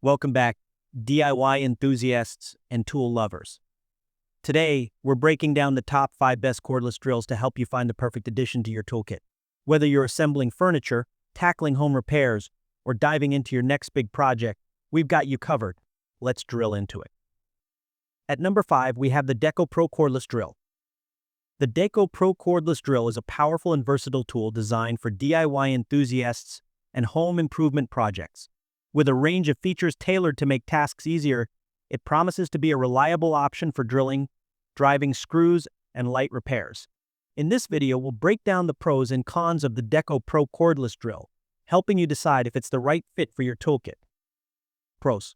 Welcome back, DIY enthusiasts and tool lovers. Today, we're breaking down the top 5 best cordless drills to help you find the perfect addition to your toolkit. Whether you're assembling furniture, tackling home repairs, or diving into your next big project, we've got you covered. Let's drill into it. At number 5, we have the Deko Pro cordless drill. The Deko Pro cordless drill is a powerful and versatile tool designed for DIY enthusiasts and home improvement projects. With a range of features tailored to make tasks easier, it promises to be a reliable option for drilling, driving screws, and light repairs. In this video, we'll break down the pros and cons of the Deko Pro cordless drill, helping you decide if it's the right fit for your toolkit. Pros.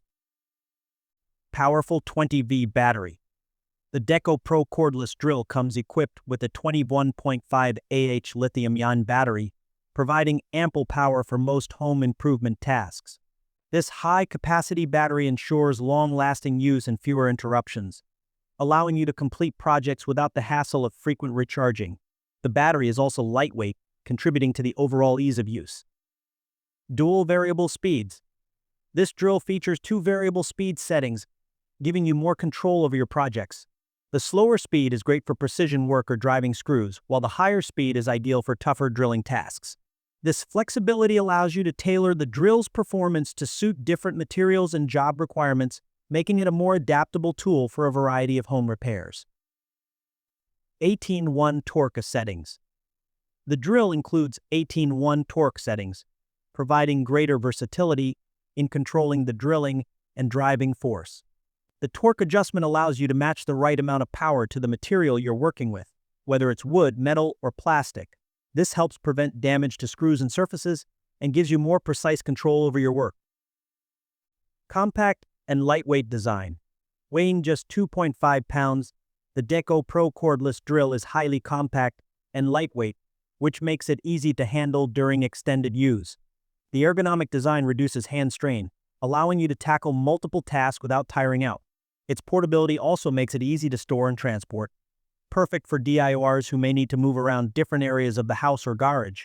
Powerful 20V battery. The Deko Pro cordless drill comes equipped with a 21.5 Ah lithium-ion battery, providing ample power for most home improvement tasks. This high-capacity battery ensures long-lasting use and fewer interruptions, allowing you to complete projects without the hassle of frequent recharging. The battery is also lightweight, contributing to the overall ease of use. Dual variable speeds. This drill features 2 variable speed settings, giving you more control over your projects. The slower speed is great for precision work or driving screws, while the higher speed is ideal for tougher drilling tasks. This flexibility allows you to tailor the drill's performance to suit different materials and job requirements, making it a more adaptable tool for a variety of home repairs. 18-1 torque settings. The drill includes 18-1 torque settings, providing greater versatility in controlling the drilling and driving force. The torque adjustment allows you to match the right amount of power to the material you're working with, whether it's wood, metal, or plastic. This helps prevent damage to screws and surfaces and gives you more precise control over your work. Compact and lightweight design. Weighing just 2.5 pounds, the Deko Pro cordless drill is highly compact and lightweight, which makes it easy to handle during extended use. The ergonomic design reduces hand strain, allowing you to tackle multiple tasks without tiring out. Its portability also makes it easy to store and transport, perfect for DIYers who may need to move around different areas of the house or garage.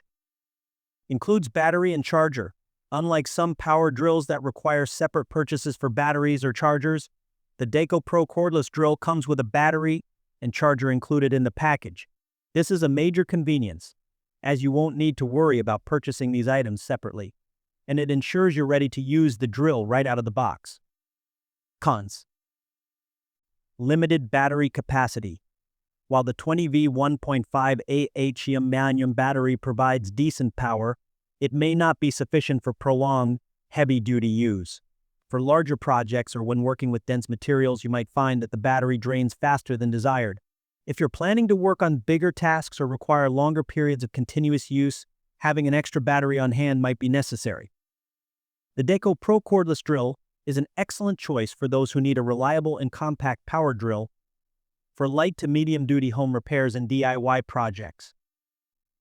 Includes battery and charger. Unlike some power drills that require separate purchases for batteries or chargers, the Deko Pro cordless drill comes with a battery and charger included in the package. This is a major convenience, as you won't need to worry about purchasing these items separately, and it ensures you're ready to use the drill right out of the box. Cons. Limited battery capacity. While the 20V 1.5 Ah battery provides decent power, it may not be sufficient for prolonged, heavy-duty use. For larger projects or when working with dense materials, you might find that the battery drains faster than desired. If you're planning to work on bigger tasks or require longer periods of continuous use, having an extra battery on hand might be necessary. The Deko Pro cordless drill is an excellent choice for those who need a reliable and compact power drill for light to medium-duty home repairs and DIY projects.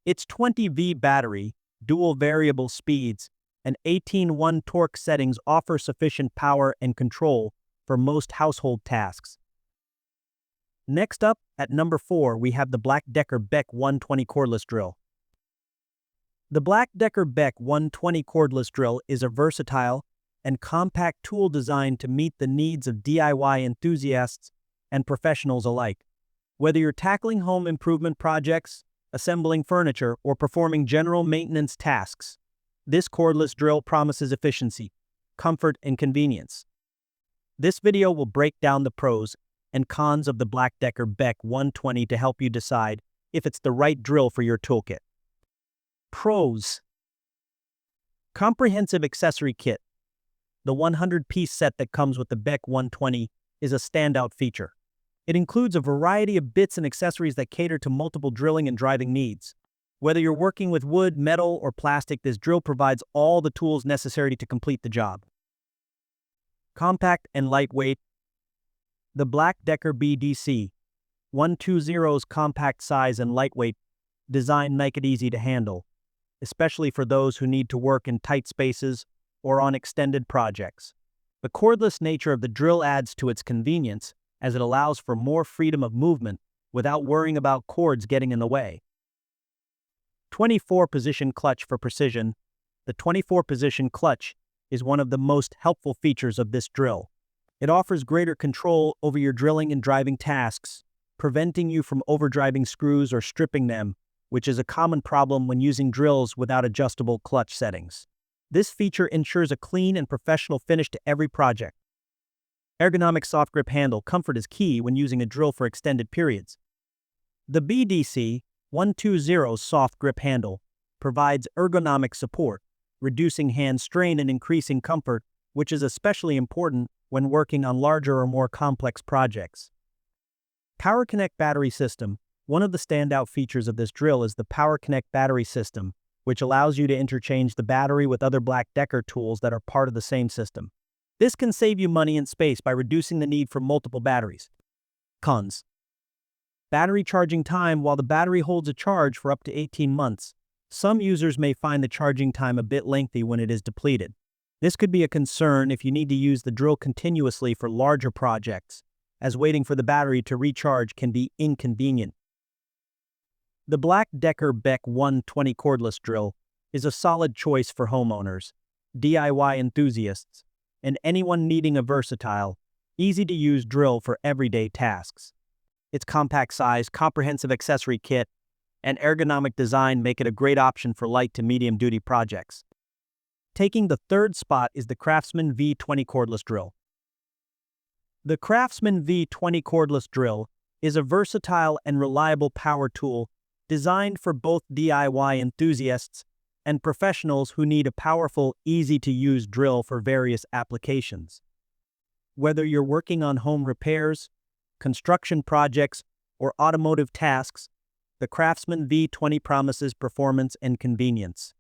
Its 20V battery, dual variable speeds, and 18-1 torque settings offer sufficient power and control for most household tasks. Next up, at number 4, we have the Black Decker Beck 120 cordless drill. The Black Decker Beck 120 cordless drill is a versatile and compact tool designed to meet the needs of DIY enthusiasts and professionals alike. Whether you're tackling home improvement projects, assembling furniture, or performing general maintenance tasks, this cordless drill promises efficiency, comfort, and convenience. This video will break down the pros and cons of the Black Decker Beck 120 to help you decide if it's the right drill for your toolkit. Pros. Comprehensive accessory kit. The 100-piece set that comes with the Beck 120 is a standout feature. It includes a variety of bits and accessories that cater to multiple drilling and driving needs. Whether you're working with wood, metal, or plastic, this drill provides all the tools necessary to complete the job. Compact and lightweight. The Black Decker BDC 120's compact size and lightweight design make it easy to handle, especially for those who need to work in tight spaces or on extended projects. The cordless nature of the drill adds to its convenience, as it allows for more freedom of movement without worrying about cords getting in the way. 24-position clutch for precision. The 24-position clutch is one of the most helpful features of this drill. It offers greater control over your drilling and driving tasks, preventing you from overdriving screws or stripping them, which is a common problem when using drills without adjustable clutch settings. This feature ensures a clean and professional finish to every project. Ergonomic soft grip handle comfort is key when using a drill for extended periods. The BDC120 soft grip handle provides ergonomic support, reducing hand strain and increasing comfort, which is especially important when working on larger or more complex projects. Power Connect battery system. One of the standout features of this drill is the Power Connect battery system, which allows you to interchange the battery with other Black Decker tools that are part of the same system. This can save you money and space by reducing the need for multiple batteries. Cons. Battery charging time. While the battery holds a charge for up to 18 months, some users may find the charging time a bit lengthy when it is depleted. This could be a concern if you need to use the drill continuously for larger projects, as waiting for the battery to recharge can be inconvenient. The Black Decker Beck 120 cordless drill is a solid choice for homeowners, DIY enthusiasts, and anyone needing a versatile, easy-to-use drill for everyday tasks. Its compact size, comprehensive accessory kit, and ergonomic design make it a great option for light to medium-duty projects. Taking the third spot is the Craftsman V20 cordless drill. The Craftsman V20 cordless drill is a versatile and reliable power tool designed for both DIY enthusiasts and professionals who need a powerful, easy-to-use drill for various applications. Whether you're working on home repairs, construction projects, or automotive tasks, the Craftsman V20 promises performance and convenience.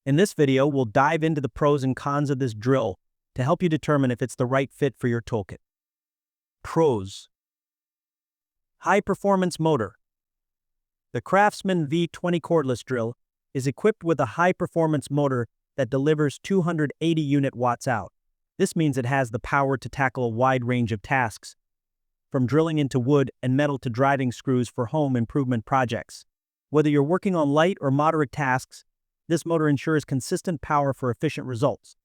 In this video, we'll dive into the pros and cons of this drill to help you determine if it's the right fit for your toolkit. Pros. High-performance motor. The Craftsman V20 cordless drill is equipped with a high-performance motor that delivers 280 unit watts out. This means it has the power to tackle a wide range of tasks, from drilling into wood and metal to driving screws for home improvement projects. Whether you're working on light or moderate tasks, this motor ensures consistent power for efficient results.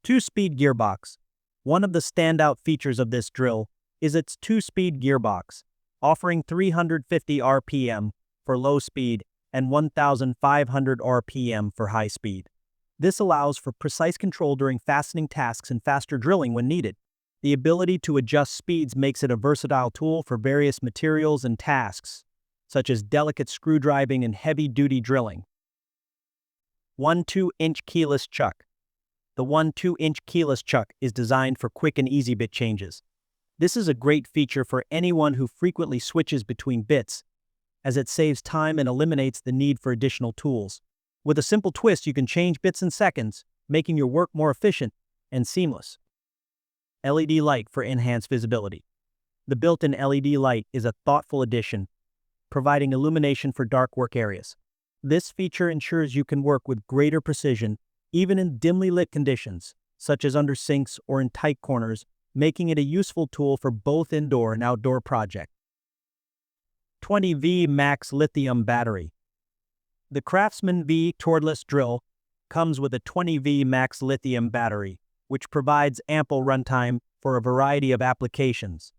2-speed gearbox. One of the standout features of this drill is its 2-speed gearbox, offering 350 RPM for low speed and 1,500 RPM for high speed. This allows for precise control during fastening tasks and faster drilling when needed. The ability to adjust speeds makes it a versatile tool for various materials and tasks, such as delicate screw driving and heavy-duty drilling. 1 2-inch keyless chuck. The 1 2-inch keyless chuck is designed for quick and easy bit changes. This is a great feature for anyone who frequently switches between bits, as it saves time and eliminates the need for additional tools. With a simple twist, you can change bits in seconds, making your work more efficient and seamless. LED light for enhanced visibility. The built-in LED light is a thoughtful addition, providing illumination for dark work areas. This feature ensures you can work with greater precision, even in dimly lit conditions, such as under sinks or in tight corners, making it a useful tool for both indoor and outdoor projects. 20V Max Lithium Battery. The Craftsman V cordless drill comes with a 20V Max Lithium battery, which provides ample runtime for a variety of applications.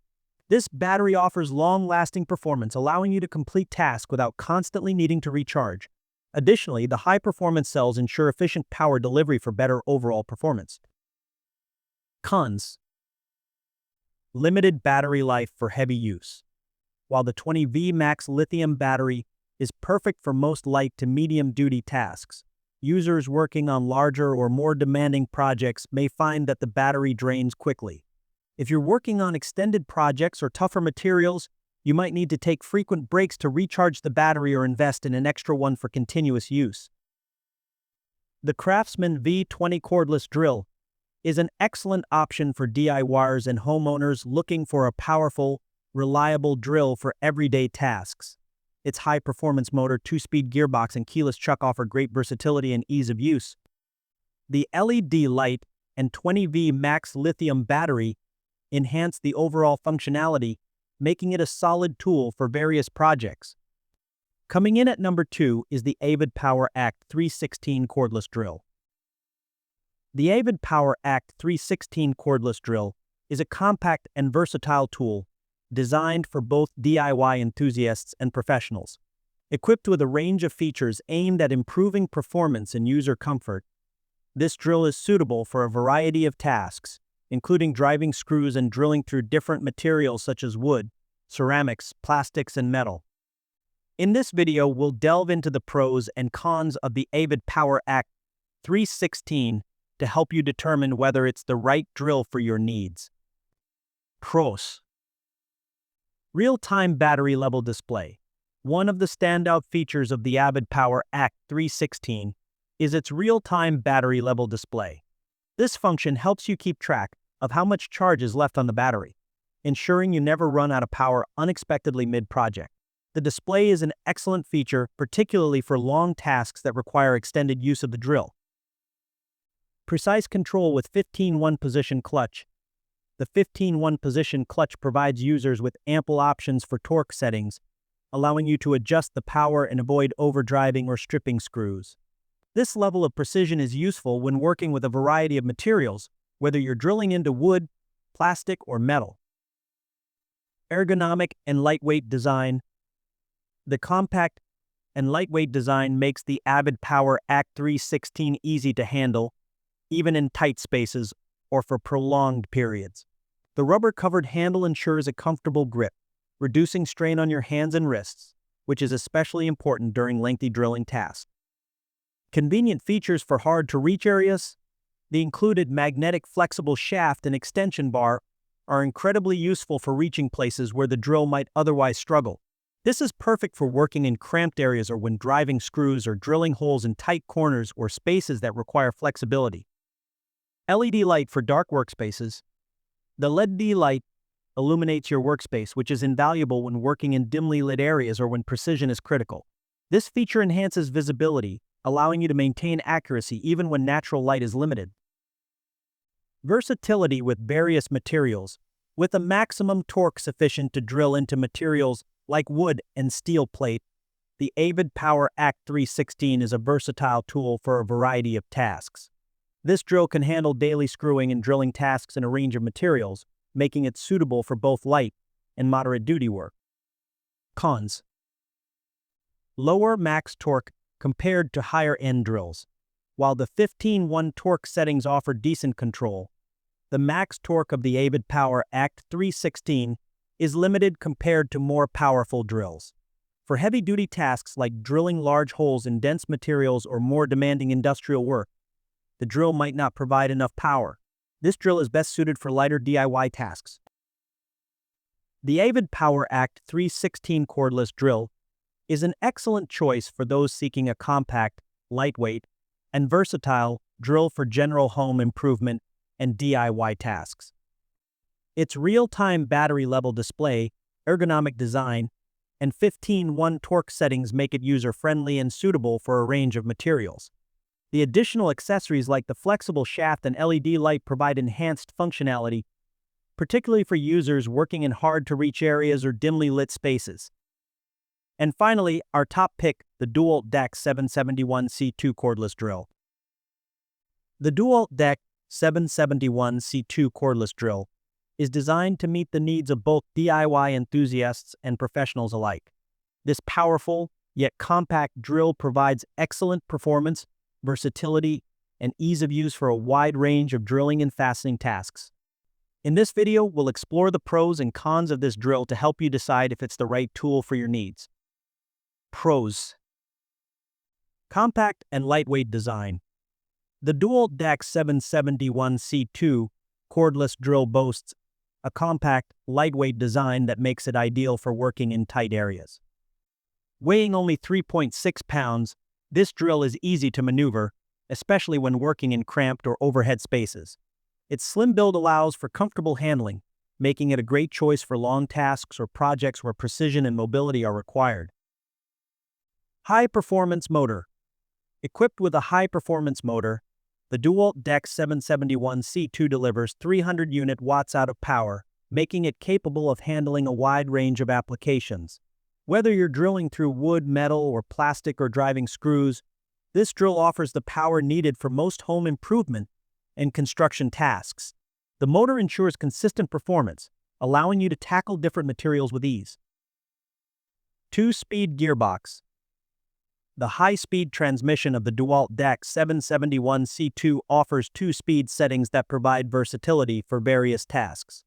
This battery offers long-lasting performance, allowing you to complete tasks without constantly needing to recharge. Additionally, the high-performance cells ensure efficient power delivery for better overall performance. Cons. Limited battery life for heavy use. While the 20V Max Lithium battery is perfect for most light to medium-duty tasks, users working on larger or more demanding projects may find that the battery drains quickly. If you're working on extended projects or tougher materials, you might need to take frequent breaks to recharge the battery or invest in an extra one for continuous use. The Craftsman V20 cordless drill is an excellent option for DIYers and homeowners looking for a powerful, reliable drill for everyday tasks. Its high-performance motor, 2-speed gearbox, and keyless chuck offer great versatility and ease of use. The LED light and 20V Max Lithium battery enhance the overall functionality, making it a solid tool for various projects. Coming in at number 2 is the Avid Power Act 316 cordless drill. The Avid Power Act 316 cordless drill is a compact and versatile tool designed for both DIY enthusiasts and professionals. Equipped with a range of features aimed at improving performance and user comfort, this drill is suitable for a variety of tasks, including driving screws and drilling through different materials such as wood, ceramics, plastics, and metal. In this video, we'll delve into the pros and cons of the Avid Power Act 316 to help you determine whether it's the right drill for your needs. Pros. Real-time battery level display. One of the standout features of the Avid Power Act 316 is its real-time battery level display. This function helps you keep track of how much charge is left on the battery, ensuring you never run out of power unexpectedly mid-project. The display is an excellent feature, particularly for long tasks that require extended use of the drill. Precise control with 15-1 position clutch. The 15-1 position clutch provides users with ample options for torque settings, allowing you to adjust the power and avoid overdriving or stripping screws. This level of precision is useful when working with a variety of materials, whether you're drilling into wood, plastic, or metal. Ergonomic and lightweight design. The compact and lightweight design makes the Avid Power Act 316 easy to handle, even in tight spaces or for prolonged periods. The rubber-covered handle ensures a comfortable grip, reducing strain on your hands and wrists, which is especially important during lengthy drilling tasks. Convenient features for hard-to-reach areas. The included magnetic flexible shaft and extension bar are incredibly useful for reaching places where the drill might otherwise struggle. This is perfect for working in cramped areas or when driving screws or drilling holes in tight corners or spaces that require flexibility. LED light for dark workspaces. The LED light illuminates your workspace, which is invaluable when working in dimly lit areas or when precision is critical. This feature enhances visibility, allowing you to maintain accuracy even when natural light is limited. Versatility with various materials. With a maximum torque sufficient to drill into materials like wood and steel plate, the Avid Power Act 316 is a versatile tool for a variety of tasks. This drill can handle daily screwing and drilling tasks in a range of materials, making it suitable for both light and moderate duty work. Cons. Lower max torque compared to higher-end drills. While the 15-1 torque settings offer decent control, the max torque of the Avid Power Act 316 is limited compared to more powerful drills. For heavy-duty tasks like drilling large holes in dense materials or more demanding industrial work, the drill might not provide enough power. This drill is best suited for lighter DIY tasks. The Avid Power Act 316 cordless drill is an excellent choice for those seeking a compact, lightweight, and versatile drill for general home improvement and DIY tasks. Its real-time battery level display, ergonomic design, and 15-1 torque settings make it user-friendly and suitable for a range of materials. The additional accessories like the flexible shaft and LED light provide enhanced functionality, particularly for users working in hard-to-reach areas or dimly lit spaces. And finally, our top pick, the Dewalt DCD771C2 cordless drill. The Dewalt DCD771C2 cordless drill is designed to meet the needs of both DIY enthusiasts and professionals alike. This powerful, yet compact drill provides excellent performance, versatility, and ease of use for a wide range of drilling and fastening tasks. In this video, we'll explore the pros and cons of this drill to help you decide if it's the right tool for your needs. Pros. Compact and lightweight design. The Dewalt DCD771C2 cordless drill boasts a compact, lightweight design that makes it ideal for working in tight areas. Weighing only 3.6 pounds, this drill is easy to maneuver, especially when working in cramped or overhead spaces. Its slim build allows for comfortable handling, making it a great choice for long tasks or projects where precision and mobility are required. High-performance motor. Equipped with a high-performance motor, the Dewalt DCD771C2 delivers 300 unit watts out of power, making it capable of handling a wide range of applications. Whether you're drilling through wood, metal, or plastic or driving screws, this drill offers the power needed for most home improvement and construction tasks. The motor ensures consistent performance, allowing you to tackle different materials with ease. 2-speed gearbox. The high-speed transmission of the Dewalt DCD771C2 offers 2-speed settings that provide versatility for various tasks.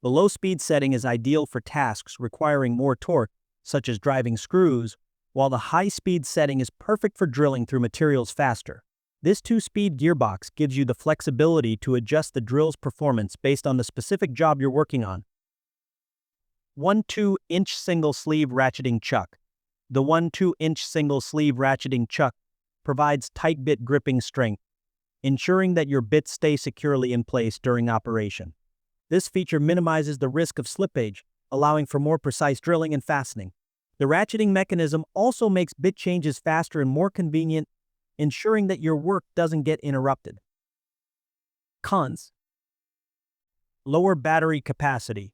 The low-speed setting is ideal for tasks requiring more torque, such as driving screws, while the high-speed setting is perfect for drilling through materials faster. This 2-speed gearbox gives you the flexibility to adjust the drill's performance based on the specific job you're working on. 1/2-inch single-sleeve ratcheting chuck. The 1/2-inch single-sleeve ratcheting chuck provides tight bit gripping strength, ensuring that your bits stay securely in place during operation. This feature minimizes the risk of slippage, allowing for more precise drilling and fastening. The ratcheting mechanism also makes bit changes faster and more convenient, ensuring that your work doesn't get interrupted. Cons. Lower battery capacity.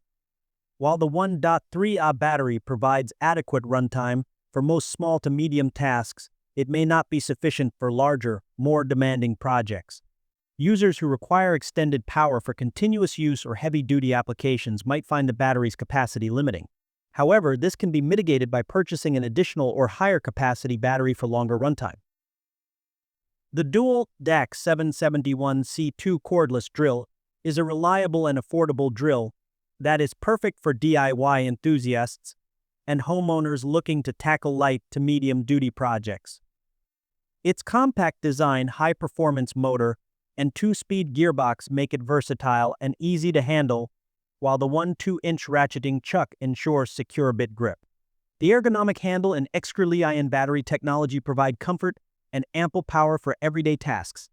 While the 1.3Ah battery provides adequate runtime for most small to medium tasks, it may not be sufficient for larger, more demanding projects. Users who require extended power for continuous use or heavy-duty applications might find the battery's capacity limiting. However, this can be mitigated by purchasing an additional or higher capacity battery for longer runtime. The Dewalt DCD771C2 cordless drill is a reliable and affordable drill that is perfect for DIY enthusiasts and homeowners looking to tackle light to medium-duty projects. Its compact design, high-performance motor, and 2-speed gearbox make it versatile and easy to handle, while the 1/2-inch ratcheting chuck ensures secure bit grip. The ergonomic handle and extra Li-ion battery technology provide comfort and ample power for everyday tasks.